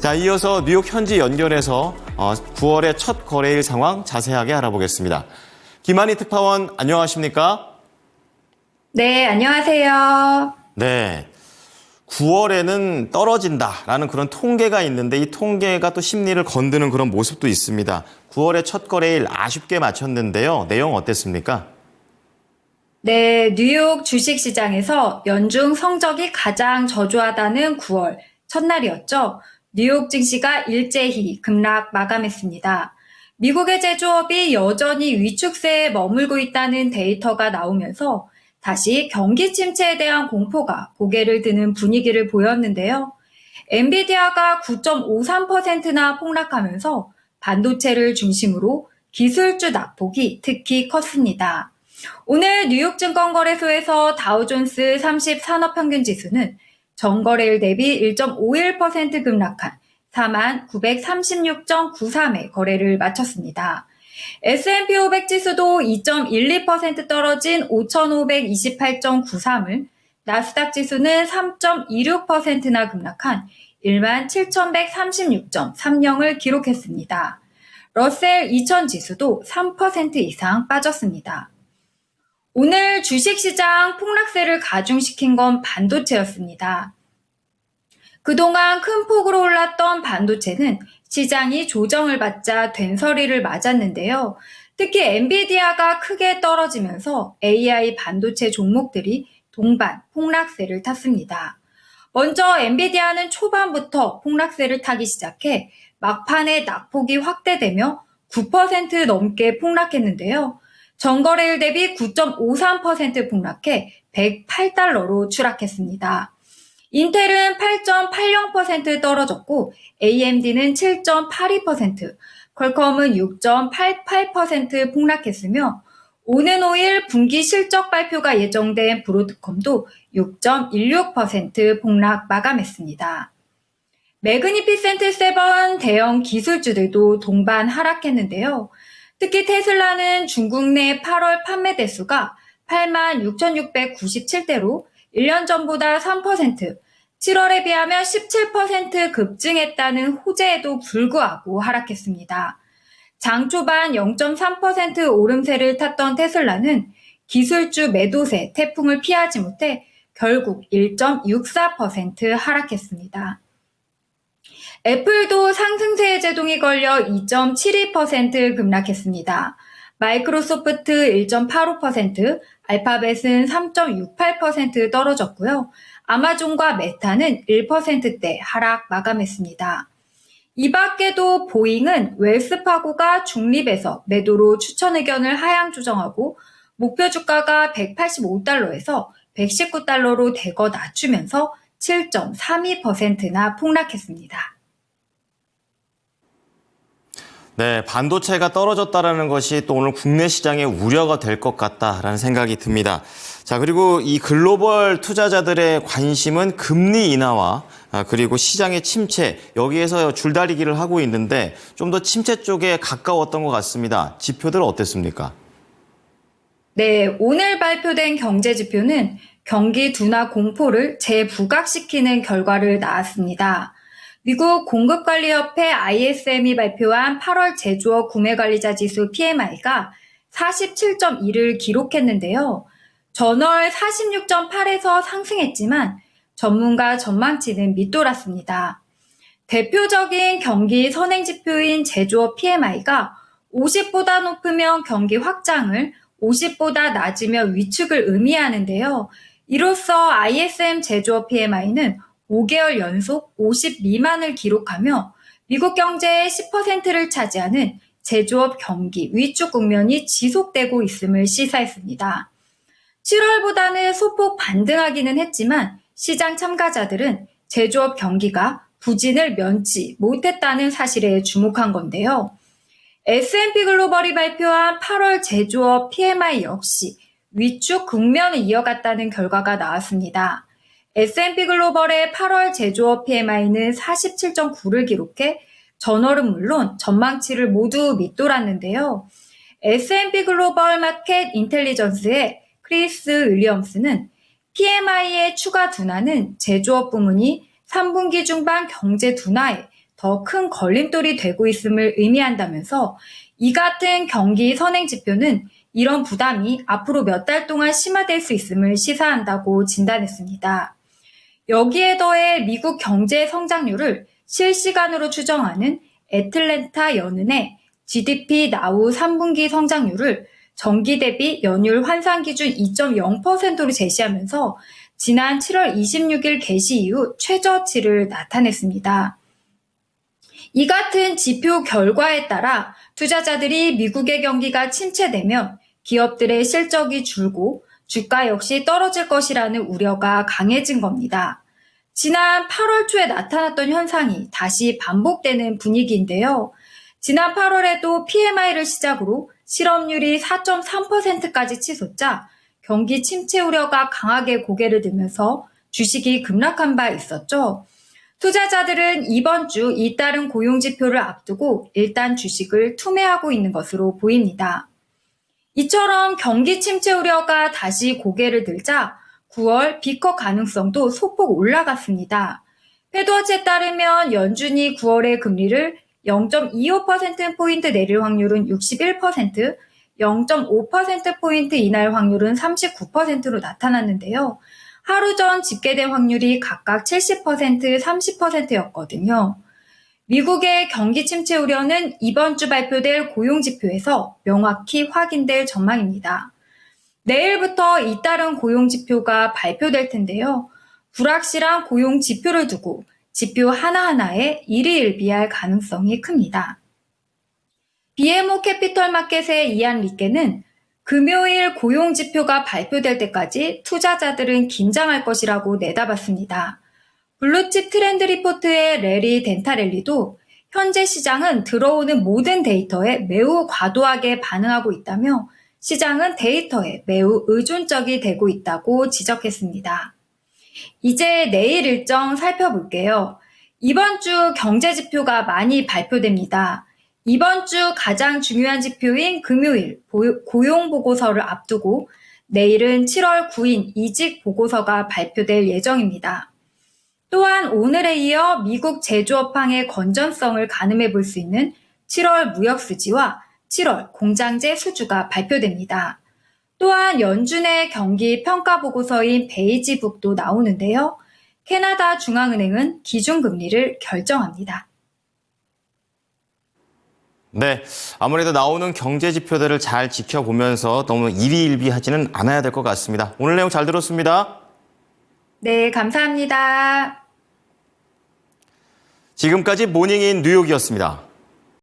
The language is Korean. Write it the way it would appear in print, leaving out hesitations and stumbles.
자, 이어서 뉴욕 현지 연결해서 9월의 첫 거래일 상황 자세하게 알아보겠습니다. 김한희 특파원 안녕하십니까? 네, 안녕하세요. 네, 9월에는 떨어진다라는 그런 통계가 있는데 이 통계가 또 심리를 건드는 그런 모습도 있습니다. 9월의 첫 거래일 아쉽게 마쳤는데요. 내용 어땠습니까? 네, 뉴욕 주식시장에서 연중 성적이 가장 저조하다는 9월 첫날이었죠. 뉴욕 증시가 일제히 급락 마감했습니다. 미국의 제조업이 여전히 위축세에 머물고 있다는 데이터가 나오면서 다시 경기 침체에 대한 공포가 고개를 드는 분위기를 보였는데요. 엔비디아가 9.53%나 폭락하면서 반도체를 중심으로 기술주 낙폭이 특히 컸습니다. 오늘 뉴욕 증권거래소에서 다우존스 30 산업평균지수는 전거래일 대비 1.51% 급락한 4936.93의 거래를 마쳤습니다. S&P 500 지수도 2.12% 떨어진 5528.93을, 나스닥 지수는 3.26%나 급락한 17,136.30을 기록했습니다. 러셀 2000 지수도 3% 이상 빠졌습니다. 오늘 주식시장 폭락세를 가중시킨 건 반도체였습니다. 그동안 큰 폭으로 올랐던 반도체는 시장이 조정을 받자 된서리를 맞았는데요. 특히 엔비디아가 크게 떨어지면서 AI 반도체 종목들이 동반 폭락세를 탔습니다. 먼저 엔비디아는 초반부터 폭락세를 타기 시작해 막판에 낙폭이 확대되며 9% 넘게 폭락했는데요. 전거래일 대비 9.53% 폭락해 108달러로 추락했습니다. 인텔은 8.80% 떨어졌고 AMD는 7.82%, 퀄컴은 6.88% 폭락했으며 오는 5일 분기 실적 발표가 예정된 브로드컴도 6.16% 폭락 마감했습니다. 매그니피센트 세븐 대형 기술주들도 동반 하락했는데요. 특히 테슬라는 중국 내 8월 판매 대수가 86,697대로 1년 전보다 3%, 7월에 비하면 17% 급증했다는 호재에도 불구하고 하락했습니다. 장 초반 0.3% 오름세를 탔던 테슬라는 기술주 매도세 태풍을 피하지 못해 결국 1.64% 하락했습니다. 애플도 상승세에 제동이 걸려 2.72% 급락했습니다. 마이크로소프트 1.85%, 알파벳은 3.68% 떨어졌고요. 아마존과 메타는 1%대 하락 마감했습니다. 이 밖에도 보잉은 웰스파고가 중립에서 매도로 추천 의견을 하향 조정하고 목표 주가가 185달러에서 119달러로 대거 낮추면서 7.32%나 폭락했습니다. 네, 반도체가 떨어졌다라는 것이 또 오늘 국내 시장에 우려가 될 것 같다라는 생각이 듭니다. 자, 그리고 이 글로벌 투자자들의 관심은 금리 인하와 그리고 시장의 침체, 여기에서 줄다리기를 하고 있는데 좀 더 침체 쪽에 가까웠던 것 같습니다. 지표들 어땠습니까? 네, 오늘 발표된 경제 지표는 경기 둔화 공포를 재부각시키는 결과를 낳았습니다. 미국 공급관리협회 ISM이 발표한 8월 제조업 구매관리자 지수 PMI가 47.1을 기록했는데요. 전월 46.8에서 상승했지만 전문가 전망치는 밑돌았습니다. 대표적인 경기 선행지표인 제조업 PMI가 50보다 높으면 경기 확장을, 50보다 낮으면 위축을 의미하는데요. 이로써 ISM 제조업 PMI는 5개월 연속 50 미만을 기록하며 미국 경제의 10%를 차지하는 제조업 경기 위축 국면이 지속되고 있음을 시사했습니다. 7월보다는 소폭 반등하기는 했지만 시장 참가자들은 제조업 경기가 부진을 면치 못했다는 사실에 주목한 건데요. S&P 글로벌이 발표한 8월 제조업 PMI 역시 위축 국면을 이어갔다는 결과가 나왔습니다. S&P 글로벌의 8월 제조업 PMI는 47.9를 기록해 전월은 물론 전망치를 모두 밑돌았는데요. S&P 글로벌 마켓 인텔리전스의 크리스 윌리엄스는 PMI의 추가 둔화는 제조업 부문이 3분기 중반 경제 둔화에 더 큰 걸림돌이 되고 있음을 의미한다면서 이 같은 경기 선행 지표는 이런 부담이 앞으로 몇 달 동안 심화될 수 있음을 시사한다고 진단했습니다. 여기에 더해 미국 경제 성장률을 실시간으로 추정하는 애틀랜타 연은의 GDP 나우 3분기 성장률을 전기 대비 연율 환산 기준 2.0%로 제시하면서 지난 7월 26일 개시 이후 최저치를 나타냈습니다. 이 같은 지표 결과에 따라 투자자들이 미국의 경기가 침체되면 기업들의 실적이 줄고 주가 역시 떨어질 것이라는 우려가 강해진 겁니다. 지난 8월 초에 나타났던 현상이 다시 반복되는 분위기인데요. 지난 8월에도 PMI를 시작으로 실업률이 4.3%까지 치솟자 경기 침체 우려가 강하게 고개를 들면서 주식이 급락한 바 있었죠. 투자자들은 이번 주 잇따른 고용지표를 앞두고 일단 주식을 투매하고 있는 것으로 보입니다. 이처럼 경기 침체 우려가 다시 고개를 들자 9월 B컷 가능성도 소폭 올라갔습니다. 패드워치에 따르면 연준이 9월에 금리를 0.25%포인트 내릴 확률은 61%, 0.5%포인트 인하할 확률은 39%로 나타났는데요. 하루 전 집계된 확률이 각각 70%, 30%였거든요. 미국의 경기 침체 우려는 이번 주 발표될 고용지표에서 명확히 확인될 전망입니다. 내일부터 잇따른 고용지표가 발표될 텐데요. 불확실한 고용지표를 두고 지표 하나하나에 일희일비할 가능성이 큽니다. BMO 캐피털 마켓의 이안 리케는 금요일 고용지표가 발표될 때까지 투자자들은 긴장할 것이라고 내다봤습니다. 블루칩 트렌드 리포트의 레리 덴타렐리도 현재 시장은 들어오는 모든 데이터에 매우 과도하게 반응하고 있다며 시장은 데이터에 매우 의존적이 되고 있다고 지적했습니다. 이제 내일 일정 살펴볼게요. 이번 주 경제 지표가 많이 발표됩니다. 이번 주 가장 중요한 지표인 금요일 고용 보고서를 앞두고 내일은 7월 9일 이직 보고서가 발표될 예정입니다. 또한 오늘에 이어 미국 제조업황의 건전성을 가늠해 볼 수 있는 7월 무역 수지와 7월 공장재 수주가 발표됩니다. 또한 연준의 경기 평가 보고서인 베이지북도 나오는데요. 캐나다 중앙은행은 기준금리를 결정합니다. 네, 아무래도 나오는 경제 지표들을 잘 지켜보면서 너무 일희일비하지는 않아야 될 것 같습니다. 오늘 내용 잘 들었습니다. 네, 감사합니다. 지금까지 모닝인 뉴욕이었습니다.